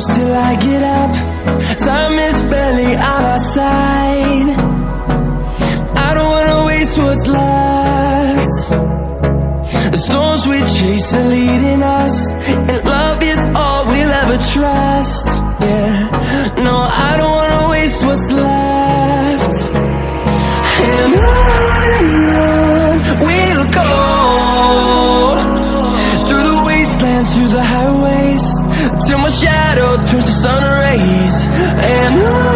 push till I get up. Time is barely on our side. I don't wanna waste what's left. The storms we chase are leading us, and love is all we'll ever trust. Yeah, no, I don't wanna waste what's left. And on we'll go, through the wastelands, through the highways, till my shadow turns to sun rays. And on